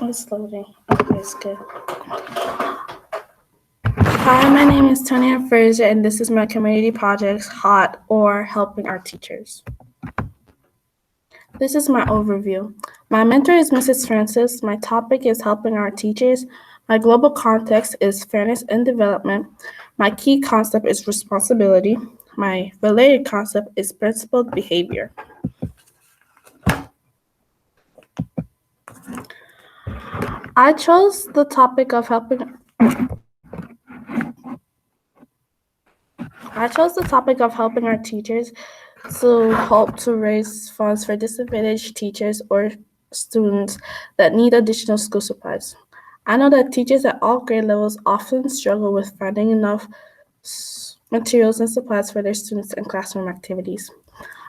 It's loading. Okay, it's good. Hi, my name is Tanya Fraser, and this is my community project, HOT, or Helping Our Teachers. This is my overview. My mentor is Mrs. Francis. My topic is helping our teachers. My global context is fairness and development. My key concept is responsibility. My related concept is principled behavior. I chose the topic of helping our teachers to help to raise funds for disadvantaged teachers or students that need additional school supplies. I know that teachers at all grade levels often struggle with finding enough materials and supplies for their students and classroom activities.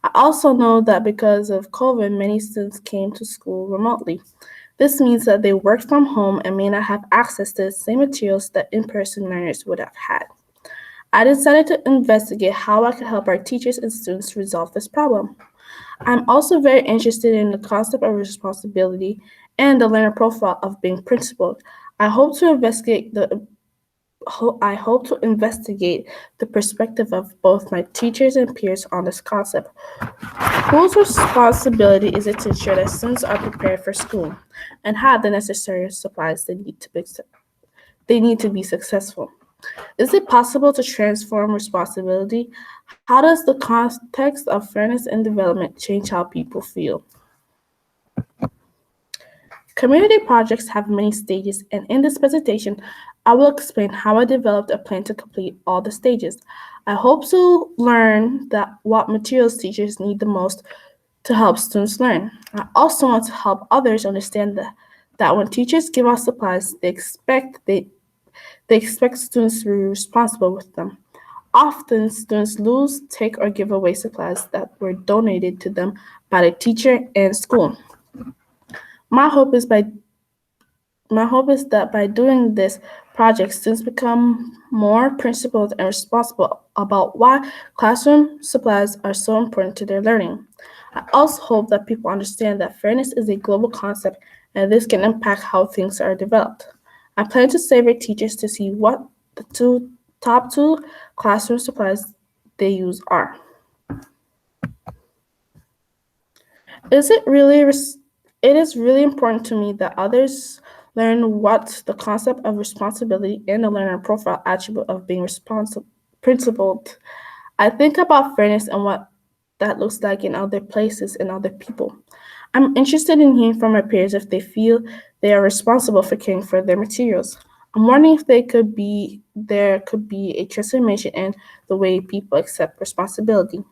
I also know that because of COVID, many students came to school remotely. This means that they worked from home and may not have access to the same materials that in-person learners would have had. I decided to investigate how I could help our teachers and students resolve this problem. I'm also very interested in the concept of responsibility and the learner profile of being principled. I hope to investigate the perspective of both my teachers and peers on this concept. Whose responsibility is it to ensure that students are prepared for school and have the necessary supplies they need to be successful? Is it possible to transform responsibility? How does the context of fairness and development change how people feel? Community projects have many stages, and in this presentation, I will explain how I developed a plan to complete all the stages. I hope to learn what materials teachers need the most to help students learn. I also want to help others understand that when teachers give out supplies, they expect students to be responsible with them. Often, students lose, take, or give away supplies that were donated to them by the teacher and school. My hope is that by doing this project, students become more principled and responsible about why classroom supplies are so important to their learning. I also hope that people understand that fairness is a global concept and this can impact how things are developed. I plan to survey teachers to see what the top two classroom supplies they use are. It is really important to me that others learn what the concept of responsibility and the learner profile attribute of being principled. I think about fairness and what that looks like in other places and other people. I'm interested in hearing from my peers if they feel they are responsible for caring for their materials. I'm wondering if there could be a transformation in the way people accept responsibility.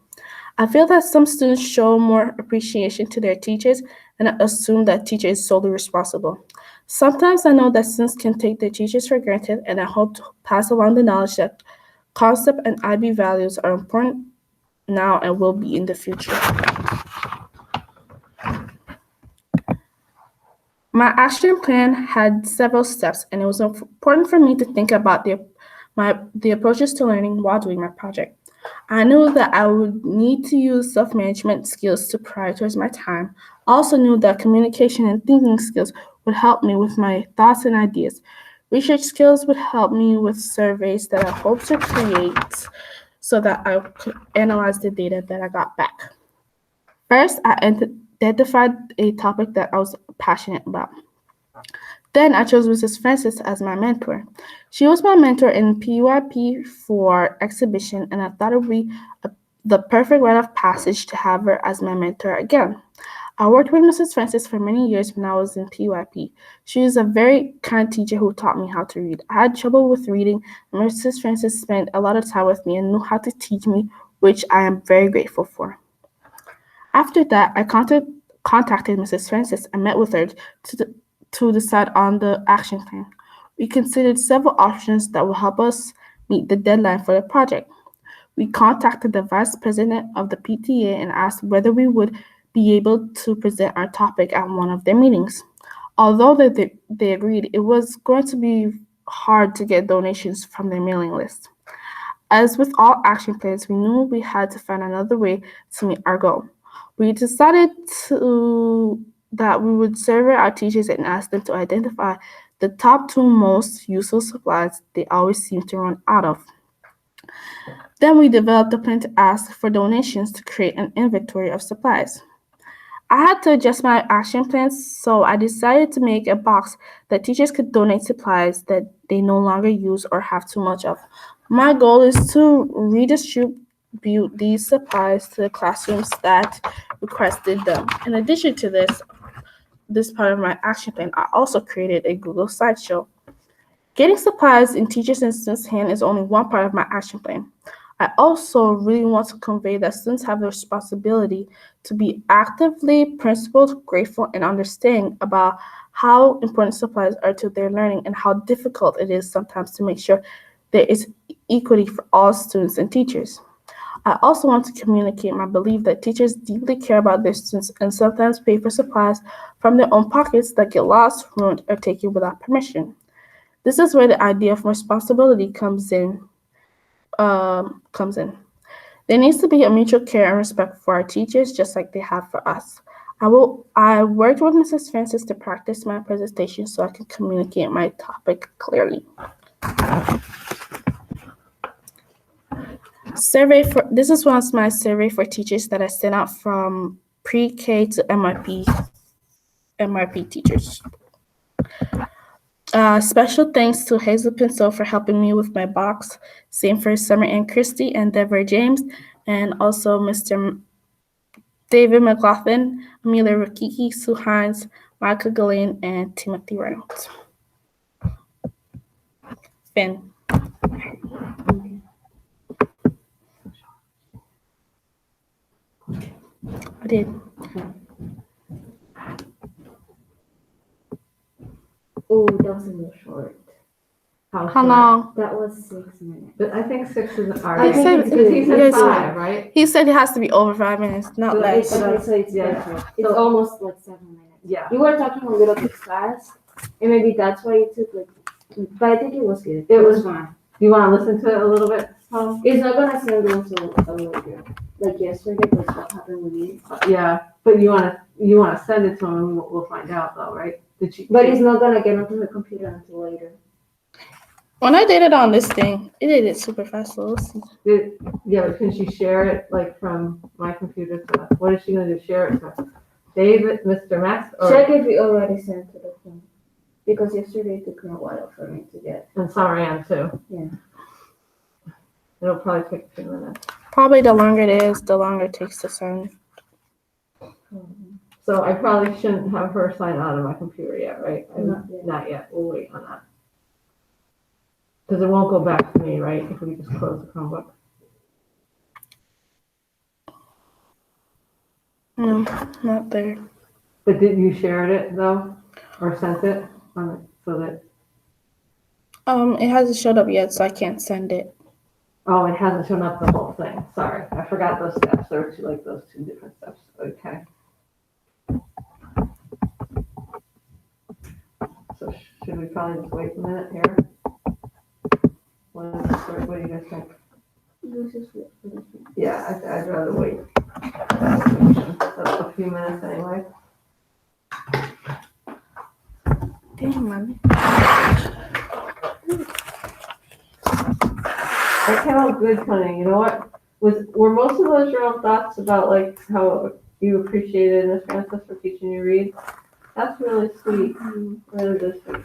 I feel that some students show more appreciation to their teachers and assume that teacher is solely responsible. Sometimes I know that students can take their teachers for granted, and I hope to pass along the knowledge that concept and IB values are important now and will be in the future. My action plan had several steps, and it was important for me to think about the approaches to learning while doing my project. I knew that I would need to use self-management skills to prioritize my time. I also knew that communication and thinking skills would help me with my thoughts and ideas. Research skills would help me with surveys that I hope to create so that I could analyze the data that I got back. First, I identified a topic that I was passionate about. Then I chose Mrs. Francis as my mentor. She was my mentor in PYP for exhibition, and I thought it would be the perfect rite of passage to have her as my mentor again. I worked with Mrs. Francis for many years when I was in PYP. She is a very kind teacher who taught me how to read. I had trouble with reading, and Mrs. Francis spent a lot of time with me and knew how to teach me, which I am very grateful for. After that, I contacted Mrs. Francis and met with her to decide on the action plan. We considered several options that will help us meet the deadline for the project. We contacted the vice president of the PTA and asked whether we would be able to present our topic at one of their meetings. Although they agreed, it was going to be hard to get donations from their mailing list. As with all action plans, we knew we had to find another way to meet our goal. We decided to that we would survey our teachers and ask them to identify the top 2 most useful supplies they always seem to run out of. Then we developed a plan to ask for donations to create an inventory of supplies. I had to adjust my action plans, so I decided to make a box that teachers could donate supplies that they no longer use or have too much of. My goal is to redistribute these supplies to the classrooms that requested them. In addition to this part of my action plan, I also created a Google slideshow. Getting supplies in teachers and students' hands is only one part of my action plan. I also really want to convey that students have the responsibility to be actively principled, grateful, and understanding about how important supplies are to their learning and how difficult it is sometimes to make sure there is equity for all students and teachers. I also want to communicate my belief that teachers deeply care about their students and sometimes pay for supplies from their own pockets that get lost, ruined, or taken without permission. This is where the idea of responsibility comes in. There needs to be a mutual care and respect for our teachers, just like they have for us. I worked with Mrs. Francis to practice my presentation so I can communicate my topic clearly. This is one of my survey for teachers that I sent out from pre-K to MRP teachers. Special thanks to Hazel Pinso for helping me with my box. Same for Summer Ann Christie and Deborah James, and also Mr. David McLaughlin, Amelia Rakiki, Sue Hines, Michael Gillane, and Timothy Reynolds. Finn. I did. Oh, that was a little short. How long? That was 6 minutes. But I think 6 is an I think it's because he good. said 5, right? He said it has to be over 5 minutes, not So less. Okay, so it's Yeah. perfect. It's So- almost like 7 minutes. Yeah. You were talking a little bit fast, and maybe that's why it took like, but I think it was good. It was fine. Do you want to listen to it a little bit, Tom? It's not gonna sound also a little good. Like yesterday, was what happened with me. Yeah, but you want to send it to him, and we'll find out though, right? Did you? But it's not gonna get onto the computer until later. When I did it on this thing, it did it super fast. So let's see. Yeah, but can she share it like from my computer to, what is she going to do? Share it to David, Mr. Max, Check if we already sent to the phone. Because yesterday it took me a while for me to get. and Summer Ann too? Yeah. It'll probably take a few minutes. Probably the longer it is, the longer it takes to send. So I probably shouldn't have her sign out of my computer yet, right? Not yet. Not yet. We'll wait on that. Because it won't go back to me, right? If we just close the Chromebook. No, not there. But did you share it though, or sent it on it so that? It hasn't showed up yet, so I can't send it. Oh, it hasn't shown up the whole thing. Sorry, I forgot those steps. There were those two different steps. Okay. So should we probably just wait a minute here? What do you guys think? This is what- Yeah, I'd rather wait. A few minutes anyway. Damn, man. That came out good, honey. You know what? Were most of those your own thoughts about like how you appreciated Miss Francis for teaching you to read? That's really sweet. Really good sweet.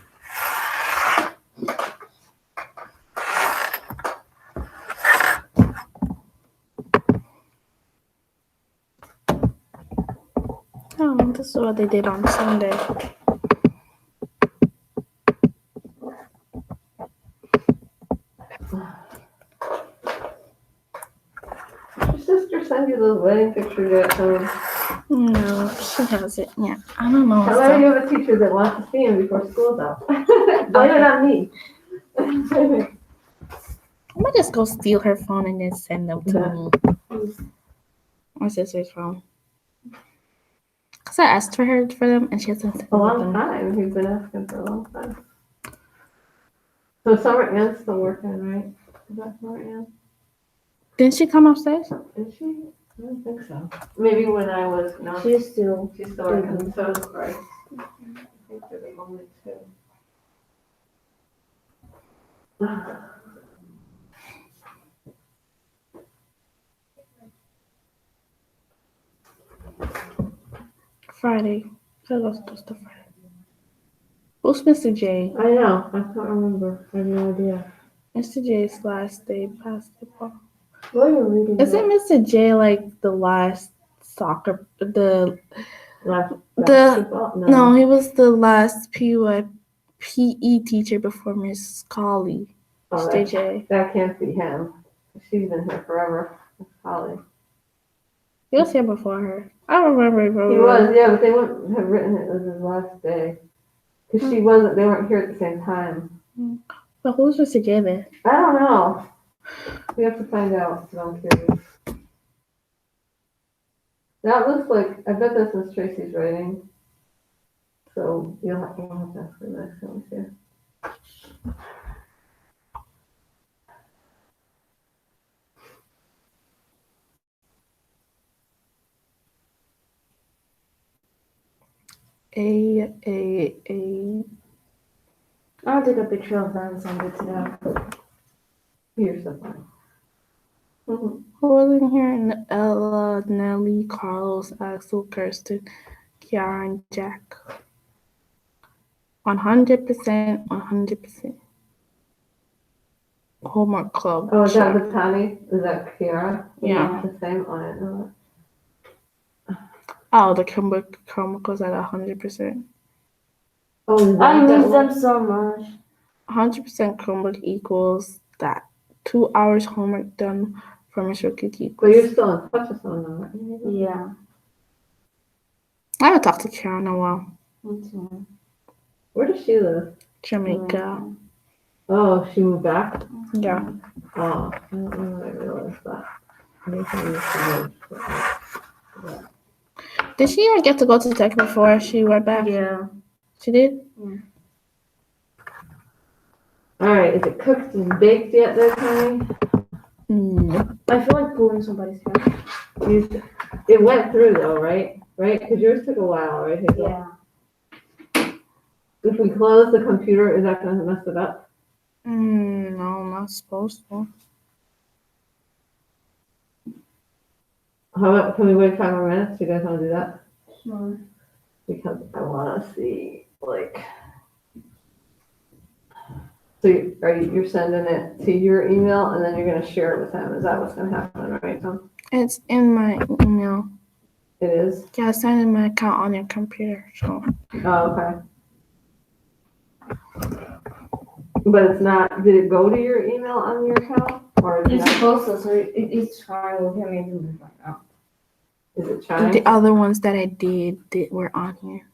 Oh, this is what they did on Sunday. Your sister send you those wedding pictures yet, honey? No, she hasn't yet. I don't know. How about you have a teacher that wants to see him before school's out? Blame it on me. I might just go steal her phone and then send them to me. My sister's phone. Cause I asked for them and she hasn't sent A long them. time. He's been asking for a long time. So Summer Ann's still working, right? Is that Summer Ann? Didn't she come upstairs? Is she? I don't think so. Maybe when I was, no, She's still. she's still working, so is Bryce. I think they're the only two. Friday. So let's do stuff Friday. Who's Mr. J? I know, I can't remember, I have no idea. Mr. J's last day basketball. What are you reading? Isn't Mr. J like the last soccer? Last The- basketball? No, he was the last PE teacher before Miss Colley. Oh, Mr. that, J. that can't be him. She's been here forever. That's Holly. He was here before her. I don't remember. He was, yeah, but they wouldn't have written it as his last day. Because she wasn't, they weren't here at the same time. But who's Mr. J then? I don't know. We have to find out, so I'm curious. That looks like, I bet that's Miss Tracy's writing. So we'll have to ask her next time we see her. A. I'll take a picture of that and send it to them. Here's something. Who wasn't here? Ella, Nelly, Carlos, Axel, Kirsten, Kiara, and Jack. 100%, 100%. Homework club. Oh, is that check. the Tommy? Is that Kiara? Yeah. The same? Oh, I didn't know Oh, the Chromebook was at 100%. that. Oh, is I that miss one? them so much. 100% Chromebook equals that 2 hours homework done for Mr. Cookie. But you're still in touch with someone, right? Yeah. I haven't talked to Kiara in a while. Me too. Where does she live? Jamaica. Oh, she moved back? Yeah. Oh, I don't know if I realized that. Maybe I used to live. Did she even get to go to tech before she went back? Yeah. She did? All right, is it cooked and baked yet there, Tommy? No. I feel like pulling somebody's hair. It went through though, right? Right? Because yours took a while, right? Hazel? Yeah. If we close the computer, is that going to mess it up? No, I'm not supposed to. How about, can we wait 5 more minutes? Do you guys want to do that? Sure. Because I want to see, like, so you're sending it to your email and then you're going to share it with him. Is that what's going to happen, right, Tom? It's in my email. It is? Yeah, I signed in my account on your computer. So Oh, okay. But it's not, did it go to your email on your account? Or is It's it, supposed to, so it's trying with him and doing it right now. is it trying? the other ones that I did were on here.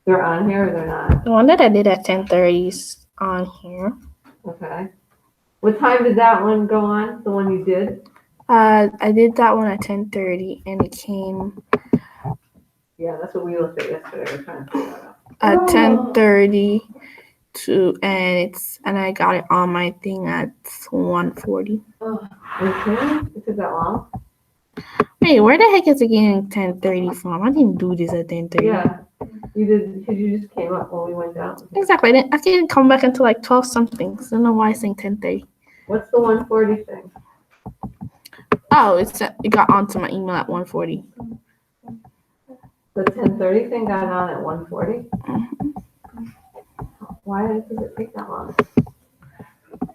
They're on here or they're not? The one that I did at 10:30 is on here. Okay. What time did that one go on? The one you did? I did that one at 10:30 and it came Yeah, that's what we looked at yesterday. We're trying to figure that out. at 10:30 and I got it on my thing at 1:40. Okay. It took that long? Wait, where the heck is it getting 10:30 from? I didn't do this at 10:30. Yeah. You did, because you just came up when we went down. Exactly. I didn't come back until like 12 something. So I don't know why it's saying 10:30. What's the 140 thing? Oh, it got onto my email at 1:40. The 10:30 thing got on at 1:40? Why does it take that long?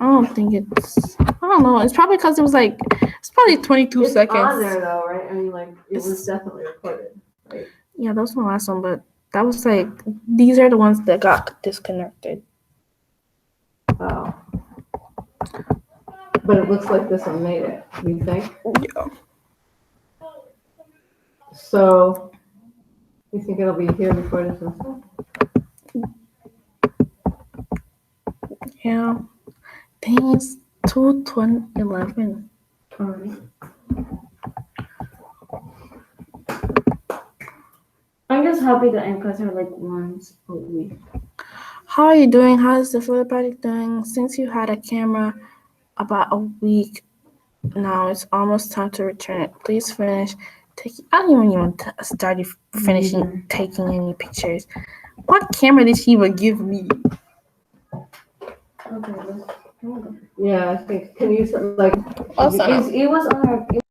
I don't know. It's probably because it's probably 22 It's seconds. on there though, right? I mean, like, it was definitely recorded, right? Yeah, that was my last one, but that was these are the ones that got disconnected. Oh. But it looks like this one made it, you think? Yeah. So, you think it'll be here before this one's done? Yeah. Dang, it's 2/20/11. I'm just happy the end cuts are like once a week. How are you doing? How's the photo project doing? Since you had a camera about a week Now it's almost time to return it. Please finish taking. I don't even started finishing taking any pictures. What camera did she even give me? Okay, let's. Yeah, I think. Can you like? Also, It was on our.